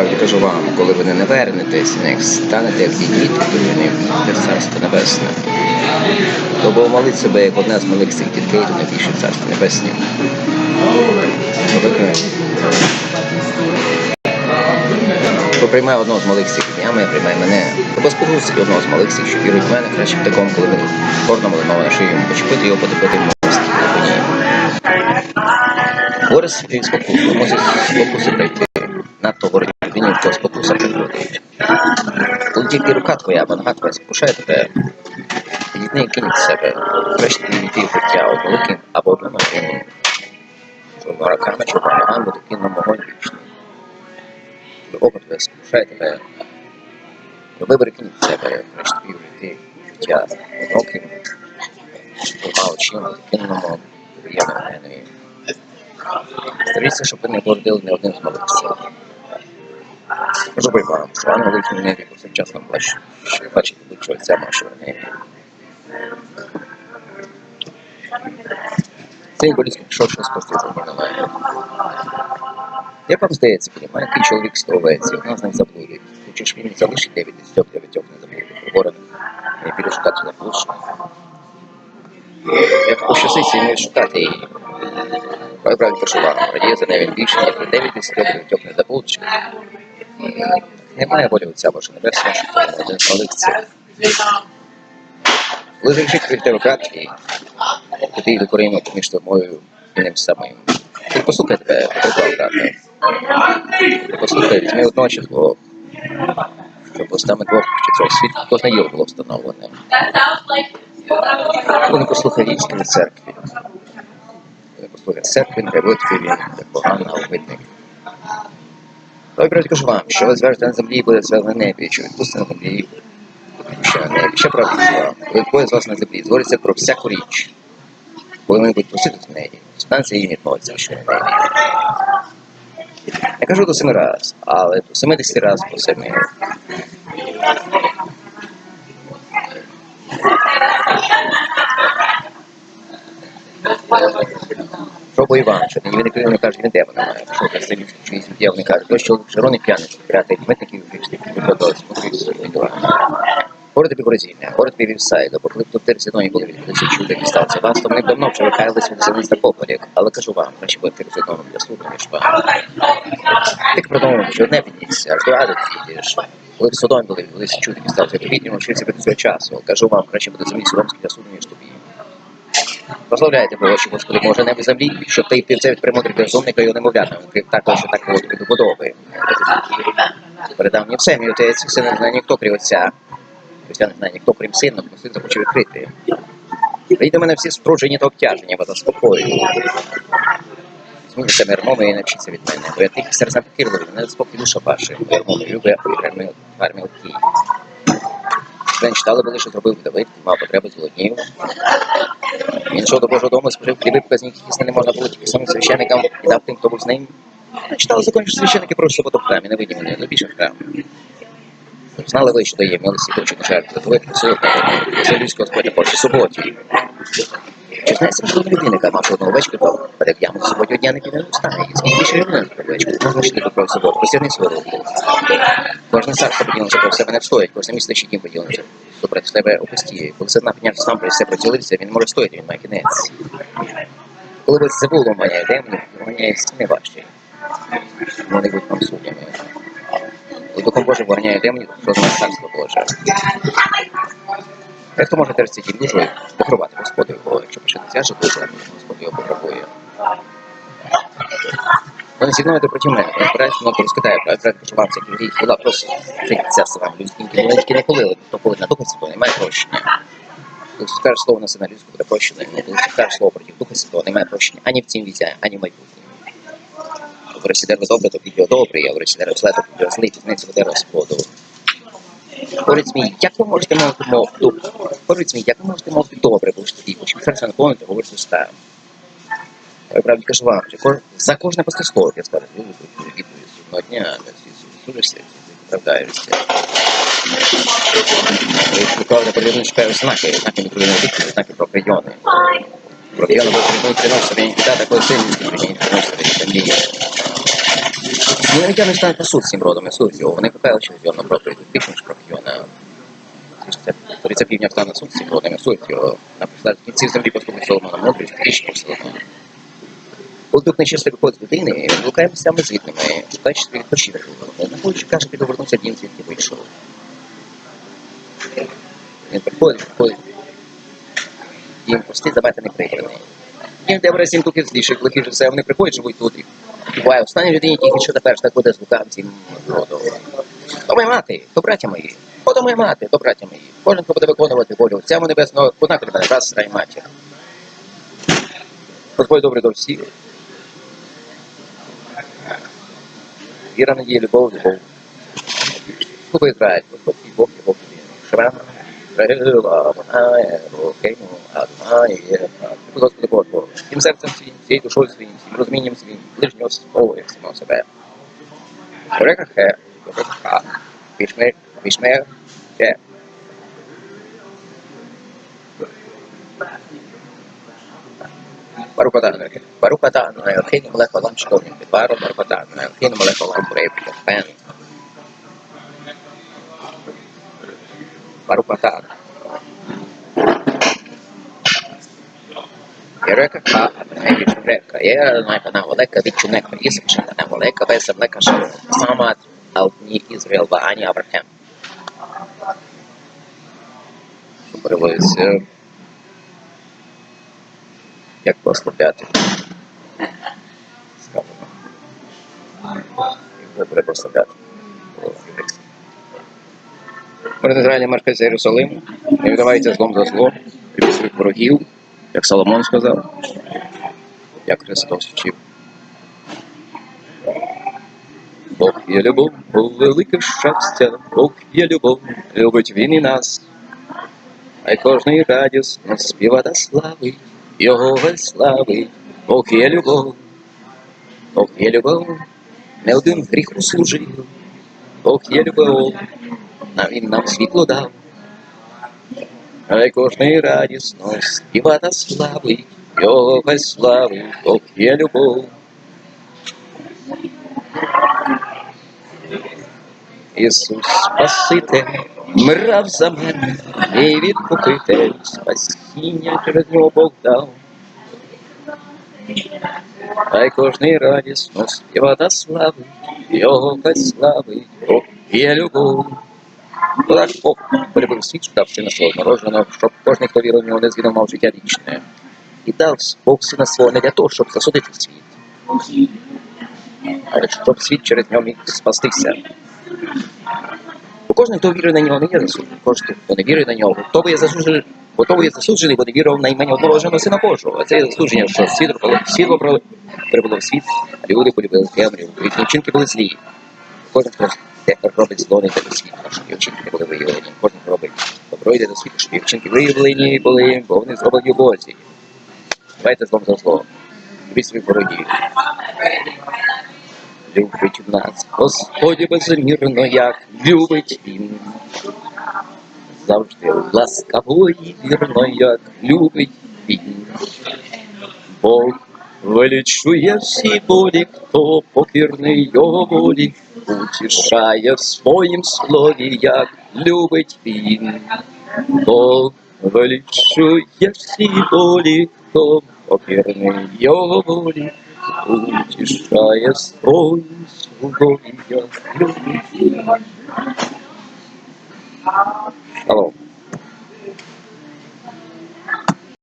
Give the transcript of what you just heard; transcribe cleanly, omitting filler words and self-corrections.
правді кажу вам, коли ви не навернетесь, не станете, як ті діти, то ви не війдете в Царство Небесне. То бо молить себе, як одна з малих цих дітей, то не більше в Царстві Небесні. Хто приймає одного з малих цих днями, приймає мене. Хто спокусить одного з малих цих, що вірують в мене, краще б такому, коли ви горному лимова на шию, почепити його, потопити в мості. Горе собі спокусу, може спокуси прийти. Надто горить він, хто спокуса приходить. Коли тільки рука твоя або нога твоя спокушає тебе, від неї кинь себе. Краще тобі війти в життя одноликим або одноногим. Двома руками чи двома ногами буде кинув вогонь вічний. Око твоє спокушає тебе. Вибери кинь себе. Краще тобі війти в життя одноликим. Двома очима кинув приємно мене. Старіться, щоб ви не гордили не одним з малих сил. Кажу вам, що ангели в небі повсякчасно бачить обличчя Отця нашого в небі. Цей боліський пішов, що спостереження на мене. Як вам здається, який чоловік стовується, вона з ним заблудить. Хочеш він залишить 9 із 9 не заблудить. Говорить, не піде шукати на площу. Як пощаситься, не шукати її. Правильно кажу вам, радіє за нею більше, як 9 із 9 не заблудить. Немає волі Отця Божого Небесного, що ти один з малих цих. Коли закінчить від тебе брат твій, то ти йди корінно поміж тобою і ним самим. Ти послухай тебе, потрібно, брате. Ти послухай, візьми одного чи двох, щоб устами двох чи трьох світ познайом було встановлене. Коли не послухай істини церкві. Коли не послухай церкві, не буде твій він, як поганий навмитник. Ой, брат, кажу вам, що ви зв'яжете на землі, буде зв'язано на небі, що відпустите на землі, що на небі. Ще правда вам, коли двоє з вас на землі, звориться про всяку річ. Коли вони будуть просити в неї, станція її відмовиться, що на небі. Я кажу до 7 раз, але до 70 раз по 7. Пробуй Іван, що ні він не каже, він демона має. Що ти сидів, що їсть дьявол не каже, то що Жерони п'яний, п'ятий, митників вічних, виходили, смотрюсь, горе тобі Горозіння, горе тобі Вівсайда, бо коли б тут 30 днів були віддалися чуди і стався вас, то вони б давно вже викаялись від землі Старкополі, але кажу вам, краще буде 30 днів для слуха, ніж вам. Тільки продумав, що одне піднісся, аж до Ади підійдеш. Коли в Содомі були віддалися чуди і стався, то відьму вчився від цього часу. Кажу вам, краще буде землі Содомській для суду, ніж тобі. Прославляйте Богочі, Господи, може небо землі, щоб ти півце від премудрих розумника і немовлятам, крім такого, що так володити до подоби. Передав мені все, мій отець, син не знає ніхто крім отця. Християн не знає ніхто крім сина, бо син захоче відкрити. Прийдіть до мене всі спружені та обтяжені, бо заспокою. Зміниться мирмоми і навчіться від мене, бо я тих серцем покірливий, не заспокій душа ваша, бо мирмоми любить, а армії легкі. Ви не читали, були, що зробив Давид, мав потребу зголоднів. Він йшов до Божого дому, спожив хліби, показник їсти не можна було тільки самим священникам і дав тим, хто був з ним. Читали закон, що священники просять суботу в храмі, не видімені, але більше в храмі. Знали ви, що дає милості, хочу на жертву, то ви просили за людського Господа Божій суботі. Чи знаєте, що людинника мав одного овечку, то перед яму в суботі дня не піде не встане. І скільки більше людини на овечку, можна ще не про суботу, посірний свою роботу. Кожен царство поділився про себе не встоїть, кожне місто ще дім поділився. Супроти себе опустіє. Коли сатана піднявся сам, про все приділився, він може стояти, він має кінець. Коли ви це було, маняє демонів, маняє стіни ваші. Вони будуть вам суддями. І Духом Божим вогняє демонів, що знає царство Боже. Хто може терці дім душою, покривати Господу його, якщо почати зв'яже Боже, Господь його покривує. Вони зігнуєте проти мене, не збирається, воно розкидає, правда, що вам всякі гріх, була просто життя з вами людським, маленькі не полили, то коли на Духа Святого немає прощення. Коли скажеш слово на сина людського, буде прощено, коли скажеш слово проти Духа Святого, немає прощення ані в цім віці, ані в майбутньому. Говорить, дерево добре, то піде добре, а говорить, дерево зле, то піде злий, пізниця веде Господу. Говорить мій, як ви можете мовити мову? Говорить мій, як ви можете мовити добре, бо ж тоді, хоч серце наповнити, говорить уста. Я правді кажу вам, що за кожне пусте слово, я скажу, відповідь одного дня, судишся, оправдаєшся. Коли перевірно шукаєш знаки не провинні відповіді, знаки про прийони. Про прийони, бо приносить собі відповідь, такої сильності, приносить собі землі. Єгиптяни стануть на суд з цим родом, і суд його. Вони кохають, що зйомно проти тисяч шкорпіона. Ториця півдня встане на суд з цим родом, і суд його. Наприклад, в кінці землі поступить Соломона мудрість, тисяч Соломона. Коли тут нечисто виходить з людини, він блукає місцями звітними, шукаючи собі відпочинок. Знаходячи, каже, піду вернувся дім, звідки вийшов. Він приходить. Дім простий, забати приграний. Дім, де в разі духів зліших, лихих же все, вони приходять, живуть тут. І буває, останній людині тільки що тепер так буде з лукавим цим родом. То моя мати, то браття мої. То моя мати, то браття мої. Кожен, хто буде виконувати волю Отця Небесного, однаково мене раз сестра і матір. Господь добрий до всіх. Віра, надія, любов. Слухай Ізраїль, Господь твій Бог, Бог тобі. Шрам, Рила, Манає, Рокейну, Адмає, Господи Бог Бог. Всім серцем своїм, всією душою своїм, всім розумінням своїм, ближнього свого, як самого себе. Река Хе, Река Ха, Вішмер, Хе. Барукатан, Елхейну Мелех Олам Шковнім, Барукатан, Елхейну Мелех Олам Брейпі, Пен. Барукатан. Река Ха, Река, Найпана Олека, Вічунека, Ісачена, Олека, Весем, Лека, Шалом, Самат, Алтні, Ізраїл, Ваані, Авраам. Що переводиться як прославляти. Сказано. Як добре прославляти. Перед Ізраїлем маркається Єрусалиму, не віддавається злом за зло, любить своїх ворогів, як Соломон сказав, як Христос вчив. Бог є любов, велике щастя, Бог є любов, любить Він і нас. Хай кожний радісно співа та славить, Його славить, Бог є любов, Бог є любов, не один гріх услужив, Бог є любов, Він нам світло дав. Хай кожний радісно співа та славить, Його славить, Бог є любов. Ісус Спаситель, мирав за мене, і відкупитель, спасіння через нього Бог дав. Хай кожний радісно співа та славить, Його славить, Бог є любов. Так Бог полюбив світ, що дав сина свого народженого, щоб кожен, хто вірив в нього, не згинув, мав життя вічне. І дав Бог сина свого не для того, щоб засудити світ, але щоб світ через нього міг спастися. Бо кожен, хто вірить на нього, не є засуджений. Кожен, хто не вірить на нього, готовий є засуджений, бо не вірив на ім'я одного Сина Божого. А це є засудження, що світло прибуло в світ, а люди полюбили темряву, їхні вчинки були злі. Кожен, хто робить зло, не йде до світу, щоб його вчинки не були виявлені. Кожен, хто робить добро, йде до світу, щоб його вчинки виявлені були, бо вони зроблені в Бозі. Давайте злом за зло. Любіть своїх ворогів. Любить в нас Господь безмірно, як любить Він. Завжди ласкаво і вірно, як любить Він. Бог величує всі болі, хто покірний Його волі, утішає в своїм слові, як любить Він. Бог величує всі болі, хто покірний Його волі, утішає своїм слові, як любить Він. Алло.